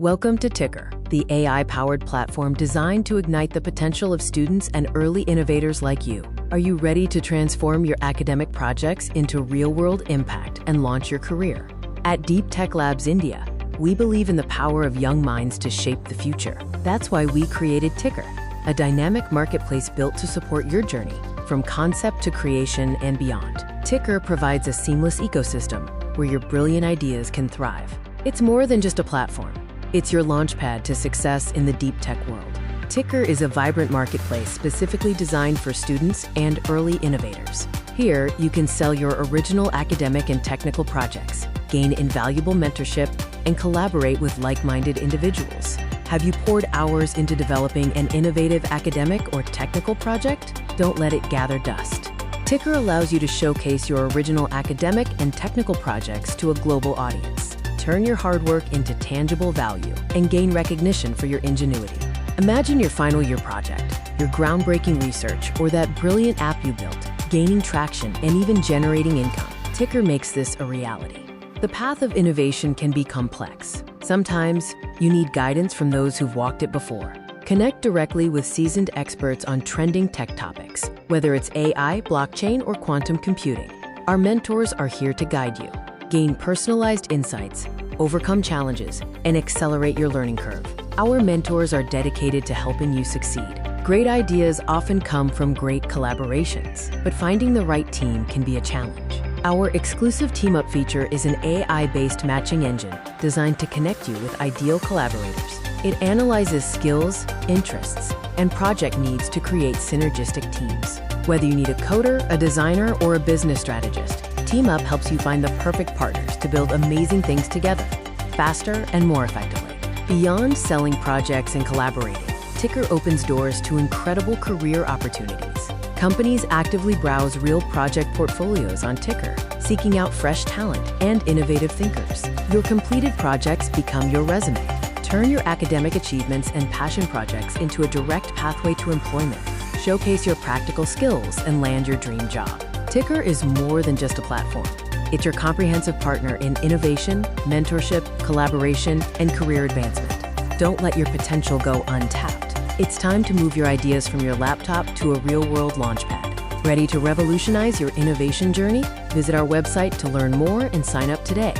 Welcome to Ticker, the AI-powered platform designed to ignite the potential of students and early innovators like you. Are you ready to transform your academic projects into real-world impact and launch your career? At DeepTech Labs India, we believe in the power of young minds to shape the future. That's why we created Ticker, a dynamic marketplace built to support your journey from concept to creation and beyond. Ticker provides a seamless ecosystem where your brilliant ideas can thrive. It's more than just a platform. It's your launchpad to success in the deep tech world. Ticker is a vibrant marketplace specifically designed for students and early innovators. Here, you can sell your original academic and technical projects, gain invaluable mentorship, and collaborate with like-minded individuals. Have you poured hours into developing an innovative academic or technical project? Don't let it gather dust. Ticker allows you to showcase your original academic and technical projects to a global audience. Turn your hard work into tangible value and gain recognition for your ingenuity. Imagine your final year project, your groundbreaking research, or that brilliant app you built, gaining traction and even generating income. Ticker makes this a reality. The path of innovation can be complex. Sometimes you need guidance from those who've walked it before. Connect directly with seasoned experts on trending tech topics, whether it's AI, blockchain, or quantum computing. Our mentors are here to guide you. Gain personalized insights, overcome challenges, and accelerate your learning curve. Our mentors are dedicated to helping you succeed. Great ideas often come from great collaborations, but finding the right team can be a challenge. Our exclusive TeamUp feature is an AI-based matching engine designed to connect you with ideal collaborators. It analyzes skills, interests, and project needs to create synergistic teams. Whether you need a coder, a designer, or a business strategist, TeamUp helps you find the perfect partners to build amazing things together, faster and more effectively. Beyond selling projects and collaborating, Ticker opens doors to incredible career opportunities. Companies actively browse real project portfolios on Ticker, seeking out fresh talent and innovative thinkers. Your completed projects become your resume. Turn your academic achievements and passion projects into a direct pathway to employment. Showcase your practical skills and land your dream job. Ticker is more than just a platform. It's your comprehensive partner in innovation, mentorship, collaboration, and career advancement. Don't let your potential go untapped. It's time to move your ideas from your laptop to a real-world launchpad. Ready to revolutionize your innovation journey? Visit our website to learn more and sign up today.